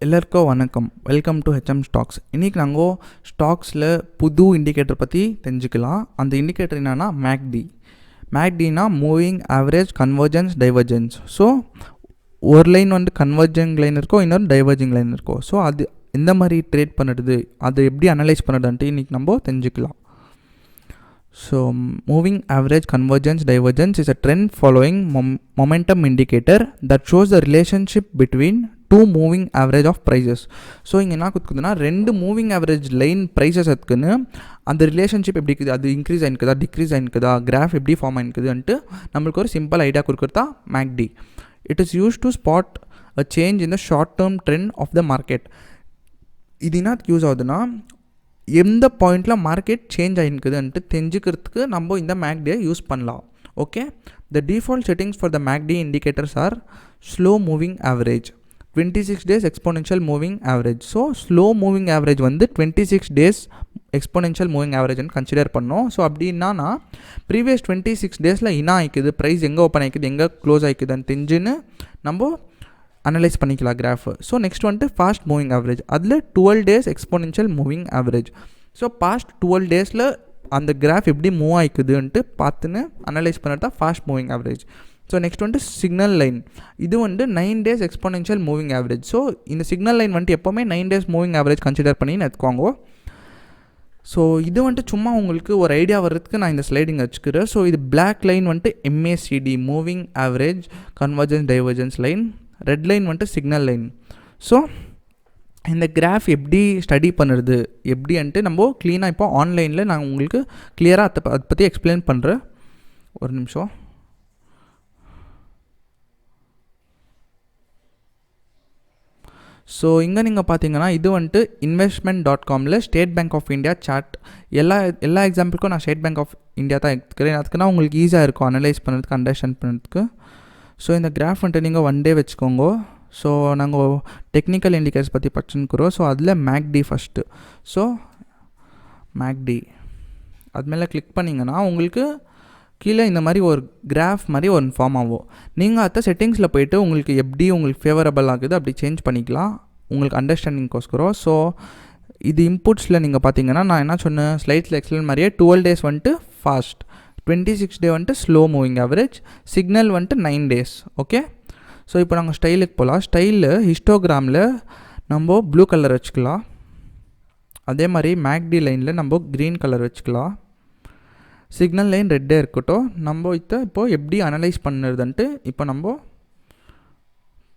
எல்லாருக்கும் வணக்கம். Welcome to HM stocks. இன்றைக்கி நாங்கள் ஸ்டாக்ஸில் புது இண்டிகேட்டர் பற்றி தெரிஞ்சுக்கலாம். அந்த இண்டிகேட்டர் என்னென்னா மேக்டினா moving average convergence divergence. So ஒரு லைன் வந்து கன்வர்ஜிங் லைன் இருக்கும், இன்னொரு டைவர்ஜிங் லைன் இருக்கும். ஸோ அது எந்த மாதிரி ட்ரேட் பண்ணுறது, அதை எப்படி அனலைஸ் பண்ணுறதுன்ட்டு இன்றைக்கி நம்ம தெரிஞ்சுக்கலாம். So moving average convergence divergence is a trend following momentum indicator that shows the relationship between two moving average of prices. So இங்கே என்ன கொடுக்குதுன்னா, ரெண்டு மூவிங் ஆவரேஜ் லைன் ப்ரைஸஸ் இருக்குன்னு அந்த ரிலேஷன்ஷிப் எப்படி இருக்குது, அது இன்க்ரீஸ் ஆகிருக்குதா டிக்ரீஸ் ஆகிருக்குதா, கிராஃப் எப்படி ஃபார்ம் ஆகிருக்குதுன்ட்டு நம்மளுக்கு ஒரு சிம்பிள் ஐடியா கொடுக்குறதா MACD. It is use to spot a change in the short term trend of the market. இது என்ன யூஸ் ஆகுதுன்னா, எந்த பாயிண்டில் மார்க்கெட் சேஞ்ச் ஆகிருக்குதுன்ட்டு தெரிஞ்சுக்கிறதுக்கு நம்ம இந்த மேக்டியை யூஸ் பண்ணலாம். Okay, the default settings for the MACD indicators are slow moving average, 26 days exponential moving average. So slow moving average வந்து 26 days எக்ஸ்போனென்ஷியல் மூவிங் ஆவரேஜ்னு கன்சிடர் பண்ணோம். ஸோ அப்படின்னா ப்ரீவியஸ் 26 days என்ன ஆகிக்குது, ப்ரைஸ் எங்கே ஓப்பன் ஆகிக்குது எங்கே க்ளோஸ் ஆகிக்குதுன்னு தெரிஞ்சுன்னு நம்ம analyse பண்ணிக்கலாம் graph. So next வந்துட்டு ஃபாஸ்ட் மூவிங் ஆவரேஜ், அதில் 12 days exponential moving average. So past 12 days அந்த கிராஃப் எப்படி மூவ் ஆகிக்குதுன்ட்டு பார்த்துன்னு அனலைஸ் பண்ணுறது தான் fast moving average. So next வந்துட்டு சிக்னல் லைன், இது வந்து 9 days exponential moving average. So இந்த சிக்னல் லைன் வந்துட்டு எப்போவுமே 9 days மூவிங் ஆவரேஜ் கன்சிடர் பண்ணி எடுத்துக்கோங்க. ஸோ இது வந்துட்டு சும்மா உங்களுக்கு ஒரு ஐடியா வர்றதுக்கு நான் இந்த ஸ்லைடிங் வச்சுக்கிறேன். ஸோ இது பிளாக் லைன் வந்துட்டு MACD moving average convergence divergence line, red line வந்துட்டு சிக்னல் லைன். ஸோ இந்த கிராஃப் எப்படி ஸ்டடி பண்ணுறது எப்படின்ட்டு நம்ம க்ளீனாக இப்போ ஆன்லைனில் நான் உங்களுக்கு கிளியராக அதை பற்றி எக்ஸ்பிளைன் பண்ணுறேன். ஒரு நிமிஷம். ஸோ இங்கே நீங்கள் பார்த்தீங்கன்னா இது வந்துட்டு investment.comல ஸ்டேட் பேங்க் ஆஃப் இந்தியா சார்ட். எல்லா எக்ஸாம்பிளுக்கும் நான் ஸ்டேட் பேங்க் ஆஃப் இந்தியா தான் எடுத்துக்கிறேன். அதுக்குன்னா உங்களுக்கு ஈஸியாக இருக்கும் அனலைஸ் பண்ணுறதுக்கு, அண்டர்ஸ்டாண்ட் பண்ணுறதுக்கு. ஸோ இந்த கிராஃப் வந்துட்டு நீங்கள் ஒன் டே வச்சுக்கோங்க. ஸோ நாங்கள் டெக்னிக்கல் இண்டிகேட்டர்ஸ் பற்றி படிச்சுக்கிறோம். ஸோ அதில் மேக்டி ஃபஸ்ட்டு. ஸோ மேக்டி அது மேலே கிளிக் பண்ணிங்கன்னா உங்களுக்கு கீழே இந்த மாதிரி ஒரு கிராஃப் மாதிரி ஒரு ஃபார்ம் ஆகும். நீங்கள் அதை செட்டிங்ஸில் போய்ட்டு உங்களுக்கு எப்படி உங்களுக்கு ஃபேவரபிள் ஆகுது அப்படி சேஞ்ச் பண்ணிக்கலாம் உங்களுக்கு அண்டர்ஸ்டாண்டிங்கோஸ்கரம். ஸோ இது இன்புட்ஸில் நீங்கள் பார்த்தீங்கன்னா நான் என்ன சொன்னேன் ஸ்லைட்ஸில் எக்ஸ்பிளைன் மாதிரியே 12 days வந்துட்டு ஃபாஸ்ட், 26 day வந்துட்டு ஸ்லோ மூவிங் ஆவரேஜ், சிக்னல் வந்துட்டு 9 days. ஓகே, ஸோ இப்போ நாங்கள் ஸ்டைலுக்கு போகலாம். ஸ்டைலில் ஹிஸ்டோகிராமில் நம்ம ப்ளூ கலர் வச்சுக்கலாம். அதே மாதிரி மேக்டி லைனில் நம்ம க்ரீன் கலர் வச்சுக்கலாம். சிக்னல் லைன் ரெட்டே இருக்கட்டும். நம்ம இப்போது எப்படி அனலைஸ் பண்ணுறதுன்ட்டு இப்போ நம்ம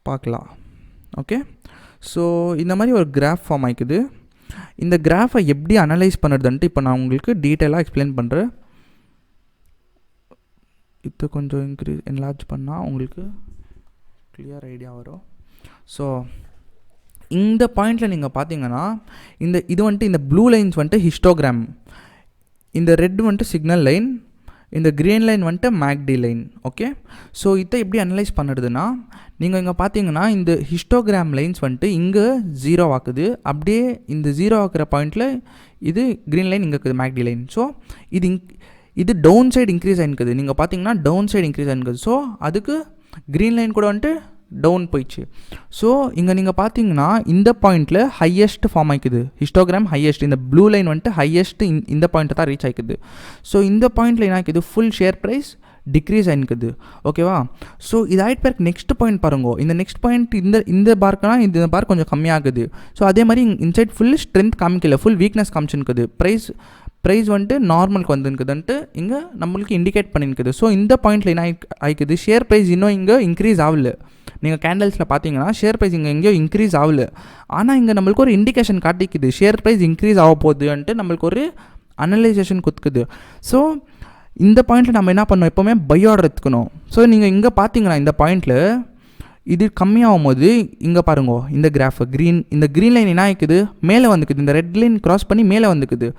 பார்க்கலாம். ஓகே, ஸோ இந்த மாதிரி ஒரு கிராஃப் ஃபார்ம் ஆகிக்குது. இந்த கிராஃபை எப்படி அனலைஸ் பண்ணுறதுன்ட்டு இப்போ நான் உங்களுக்கு டீட்டெயிலாக எக்ஸ்பிளைன் பண்ணுறேன். இது கொஞ்சம் என்லார்ஜ் பண்ணால் உங்களுக்கு கிளியர் ஐடியா வரும். ஸோ இந்த பாயிண்டில் நீங்கள் பார்த்தீங்கன்னா இது வந்துட்டு இந்த ப்ளூ லைன்ஸ் வந்துட்டு ஹிஸ்டோகிராம், இந்த ரெட் வந்துட்டு சிக்னல் லைன், இந்த க்ரீன் லைன் வந்துட்டு மேக்டி லைன். ஓகே, ஸோ இதை எப்படி அனலைஸ் பண்ணுறதுன்னா நீங்கள் இங்கே பார்த்தீங்கன்னா இந்த ஹிஸ்டோகிராம் லைன்ஸ் வந்துட்டு இங்கே 0 ஆக்குது. அப்படியே இந்த 0 ஆக்குற பாயிண்டில் இது க்ரீன் லைன் இங்கே இருக்குது மேக்டி லைன். ஸோ இது டவுன் சைடு இன்க்ரீஸ் ஆகிருக்குது. நீங்கள் பார்த்தீங்கன்னா டவுன் சைடு இன்க்ரீஸ் ஆகிருக்குது. ஸோ அதுக்கு க்ரீன் லைன் கூட வந்துட்டு டவுன் போயிடுச்சு. ஸோ இங்கே நீங்கள் பார்த்தீங்கன்னா இந்த பாயிண்டில் ஹையஸ்ட் ஃபார்ம் ஆகிக்குது, ஹிஸ்டோகிராம் ஹையஸ்ட். இந்த ப்ளூ லைன் வந்துட்டு ஹையஸ்ட் இந்த பாயிண்ட்டை தான் ரீச் ஆகிக்குது. ஸோ இந்த பாயிண்டில் என்ன ஆகிக்குது, ஃபுல் ஷேர் ப்ரைஸ் டிக்ரீஸ் ஆகிக்குது. ஓகேவா, ஸோ இது ஆகிட்டு பேருக்கு நெக்ஸ்ட் பாயிண்ட் பாருங்க. இந்த நெக்ஸ்ட் பாயிண்ட் இந்த பார்க்குனா இந்த பார் கொஞ்சம் கம்மியாகுது. ஸோ அதே மாதிரி இன்சைட் ஃபுல் ஸ்ட்ரென்த் காமிக்கல, ஃபுல் வீக்னஸ் காமிச்சுருக்குது. ப்ரைஸ் வந்துட்டு நார்மலுக்கு வந்துருக்குதுன்ட்டு இங்கே நம்மளுக்கு இண்டிகேட் பண்ணியிருக்குது. ஸோ இந்த பாயிண்டில் என்ன ஆகிக்குது, ஷேர் ப்ரைஸ் இன்னும் இங்கே இன்க்ரீஸ் ஆகல. நீங்கள் கேண்டல்ஸில் பார்த்தீங்கன்னா ஷேர் ப்ரைஸ் இங்கே எங்கேயோ இன்க்ரீஸ் ஆகல. ஆனால் இங்கே நம்மளுக்கு ஒரு இண்டிகேஷன் காட்டிக்குது ஷேர் ப்ரைஸ் இன்க்ரீஸ் ஆக போகுதுன்ட்டு நம்மளுக்கு ஒரு அனலைசேஷன் கொடுக்குது. ஸோ இந்த பாயிண்டில் நம்ம என்ன பண்ணோம், எப்போவுமே பை ஆர்டர் எடுத்துக்கணும். ஸோ நீங்கள் இங்கே பார்த்தீங்கன்னா இந்த பாயிண்டில் இது கம்மியாகும் போது இங்கே பாருங்க இந்த கிராஃப் இந்த க்ரீன் லைன் என்ன ஆகிக்குது, மேலே வந்துக்குது. இந்த ரெட் லைன் க்ராஸ் பண்ணி மேலே வந்துக்குது.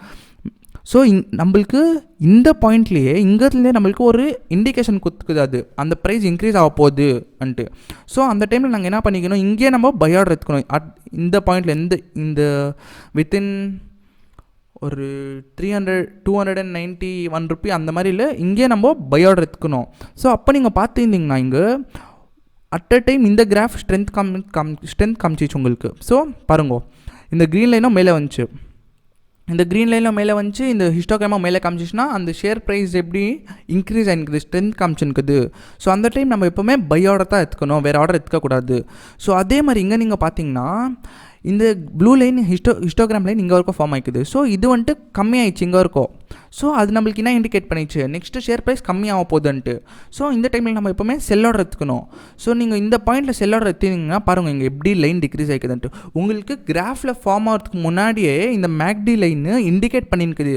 ஸோ நம்மளுக்கு இந்த பாயிண்ட்லேயே இங்கேருந்தே நம்மளுக்கு ஒரு இண்டிகேஷன் கொடுத்துக்குது, அது அந்த ப்ரைஸ் இன்க்ரீஸ் ஆக போகுதுன்ட்டு. ஸோ அந்த டைமில் நாங்கள் என்ன பண்ணிக்கணும், இங்கேயே நம்ம பை ஆர்டர் எடுத்துக்கணும். இந்த பாயிண்டில் இந்த வித்தின் ஒரு 291 ரூபி அந்த மாதிரி இல்லை, இங்கே நம்ம பை ஆர்டர் எடுத்துக்கணும். ஸோ அப்போ நீங்கள் பார்த்துருந்தீங்கன்னா இங்கே அட் அ டைம் இந்த கிராஃப் ஸ்ட்ரென்த் காமிச்சிச்சு உங்களுக்கு. ஸோ பாருங்க, இந்த க்ரீன் லைனும் மேலே வந்துச்சு, இந்த க்ரீன் லைனில் மேலே வந்துச்சு, இந்த ஹிஸ்டோகிராமாக மேலே காமிச்சிச்சுன்னா அந்த ஷேர் ப்ரைஸ் எப்படி இன்க்ரீஸ் ஆகிருக்குது, ஸ்ட்ரென்த் காமிச்சுருக்குது. ஸோ அந்த டைம் நம்ம எப்போவுமே பை ஆர்டர் தான் எடுத்துக்கணும், வேறு ஆர்டர் எடுத்துக்கக்கூடாது. ஸோ அதே மாதிரி இங்கே நீங்கள் பார்த்தீங்கன்னா இந்த ப்ளூ லைன் ஹிஸ்டோகிராம் லைன் இங்கே வரைக்கும் ஃபார்ம் ஆகிக்குது. ஸோ இது வந்துட்டு கம்மியாகிடுச்சு இங்கே இருக்கும். ஸோ அது நம்மளுக்கு என்ன இண்டிகேட் பண்ணிச்சு, நெக்ஸ்ட்டு ஷேர் ப்ரைஸ் கம்மியாக போகுதுன்ட்டு. ஸோ இந்த டைமில் நம்ம எப்போவுமே செல் ஆர்டர் எடுத்துக்கணும். ஸோ நீங்கள் இந்த பாயிண்ட்டில் செல் ஆர்டர் எடுத்தீங்கன்னா பாருங்கள் இங்கே எப்படி லைன் டிக்ரீஸ் ஆகிக்குதுன்ட்டு. உங்களுக்கு கிராஃபில் ஃபார்ம் ஆகிறதுக்கு முன்னாடியே இந்த மேக்டி லைன்னு இண்டிகேட் பண்ணியிருக்குது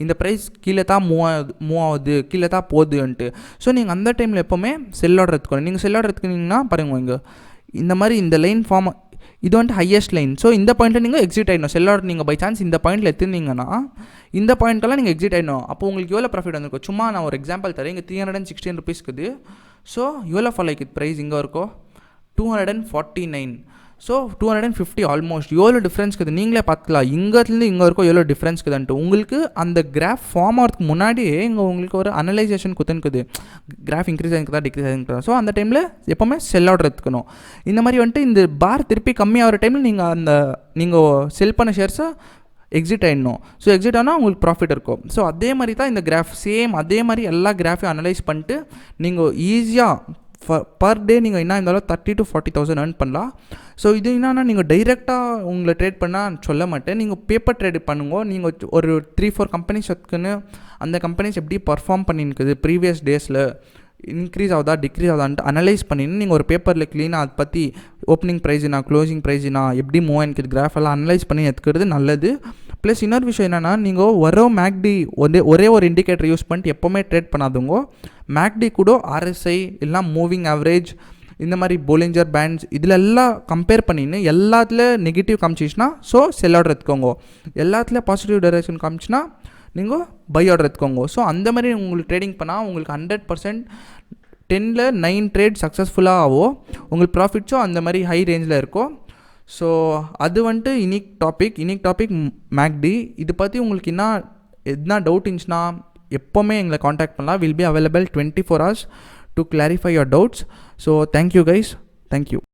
இந்த ப்ரைஸ் கீழே தான் மூவ் ஆகுது, கீழே தான் போகுதுன்ட்டு. ஸோ நீங்கள் அந்த டைமில் எப்போவுமே செல் ஆர்டர் எடுத்துக்கணும். நீங்கள் செல் ஆர்டர் எடுத்துக்கிட்டிங்கன்னா பாருங்கள் இங்கே இந்த மாதிரி இந்த லைன் ஃபார்ம், இது வந்துட்டு ஹையஸ்ட் லைன். ஸோ இந்த பாயிண்ட்டில் நீங்கள் எக்ஸிட் ஆகிடணும். செல் ஆர்டர் நீங்கள் பை சான்ஸ் இந்த பாயிண்ட்டில் எடுத்துருந்தீங்கன்னா இந்த பாயிண்ட்டெல்லாம் நீங்கள் எக்ஸிட் ஆகிடணும். அப்போ உங்களுக்கு எவ்வளோ ப்ராஃபிட் வந்திருக்கும், சும்மா நான் ஒரு எக்ஸாம்பிள் தரேன். இங்கே 316 ருபீஸ்க்குது. ஸோ எவ்வளோ ஃபால் ஆகிக்குது ப்ரைஸ், இங்கே இருக்கும் 249. So 250 almost. எவ்வளோ டிஃப்ரென்ஸ்க்குது நீங்களே பார்த்துக்கலாம், இங்கேருந்து இங்கே இருக்கும் எவ்வளோ டிஃப்ரென்ஸ்க்குதுன்ட்டு. உங்களுக்கு அந்த கிராஃப் ஃபார்ம் ஆகிறதுக்கு முன்னாடியே இங்கே உங்களுக்கு ஒரு அனலைசேஷன் குத்துனுக்குது, கிராஃப் இன்க்ரீஸ் ஆகிருக்குதா டிக்ரீஸ் ஆகிருக்குதா. ஸோ அந்த டைமில் எப்போவுமே செல் ஆர்டர் எடுத்துக்கணும். இந்த மாதிரி வந்துட்டு இந்த பார் திருப்பி கம்மியாகிற டைமில் நீங்கள் செல் பண்ண ஷேர்ஸை எக்ஸிட் ஆகிடணும். ஸோ எக்ஸிட் ஆனால் உங்களுக்கு ப்ராஃபிட் இருக்கும். ஸோ அதே மாதிரி தான் இந்த கிராஃப், சேம் அதே மாதிரி எல்லா கிராஃபையும் அனலைஸ் பண்ணிட்டு நீங்கள் ஈஸியாக பர் டே நீங்கள் என்ன இருந்தாலும் 30,000 to 40,000 earn பண்ணலாம். ஸோ இது என்னன்னா நீங்கள் டைரெக்டாக உங்களை ட்ரேட் பண்ணால் சொல்ல மாட்டேன், நீங்கள் பேப்பர் ட்ரேட் பண்ணுங்க. நீங்கள் ஒரு 3-4 கம்பெனிஸ் எடுத்துக்குன்னு அந்த கம்பெனிஸ் எப்படி பர்ஃபார்ம் பண்ணியிருக்குது ப்ரீவியஸ் டேஸில், இன்க்ரீஸ் ஆகுதா டிக்ரீஸ் ஆகுதான்ட்டு அனலைஸ் பண்ணின்னு நீங்கள் ஒரு பேப்பரில் க்ளீனாக அதை பற்றி ஓப்பனிங் ப்ரைஸ்னா க்ளோசிங் ப்ரைஸ்னா எப்படி மூவ் ஆகிருக்குது கிராஃப் எல்லாம் அனலைஸ் பண்ணி எடுத்துக்கிறது நல்லது. ப்ளஸ் இன்னொரு விஷயம் என்னென்னா, நீங்கள் மேக்டி ஒரே ஒரு இண்டிகேட்டர் யூஸ் பண்ணிட்டு எப்போவுமே ட்ரேட் பண்ணாதுங்க. மேக்டி கூட RSI எல்லாம் மூவிங் ஆவரேஜ் இந்த மாதிரி போலிஞ்சர் பேண்ட்ஸ் இதில் எல்லாம் கம்பேர் பண்ணின்னு எல்லாத்துல நெகட்டிவ் காமிச்சிச்சுன்னா ஸோ செல் ஆர்டர் எடுத்துக்கோங்க, எல்லாத்துல பாசிட்டிவ் டைரக்ஷன் காமிச்சுன்னா நீங்கள் பை ஆர்டர் எடுத்துக்கோங்க. ஸோ அந்த மாதிரி உங்களுக்கு ட்ரேடிங் பண்ணால் உங்களுக்கு 100% 10ல் 9 ட்ரேட் சக்ஸஸ்ஃபுல்லாக ஆகும், உங்களுக்கு ப்ராஃபிட்ஸும் அந்த மாதிரி ஹை ரேஞ்சில் இருக்கும். ஸோ அது வந்துட்டு இனிக் டாபிக் மேக்டி. இது பற்றி உங்களுக்கு எதுனா டவுட் இருந்துச்சுன்னா எப்போவுமே எங்களை காண்டாக்ட் பண்ணலாம். Will be available 24 hours to clarify your doubts. So thank you guys, thank you.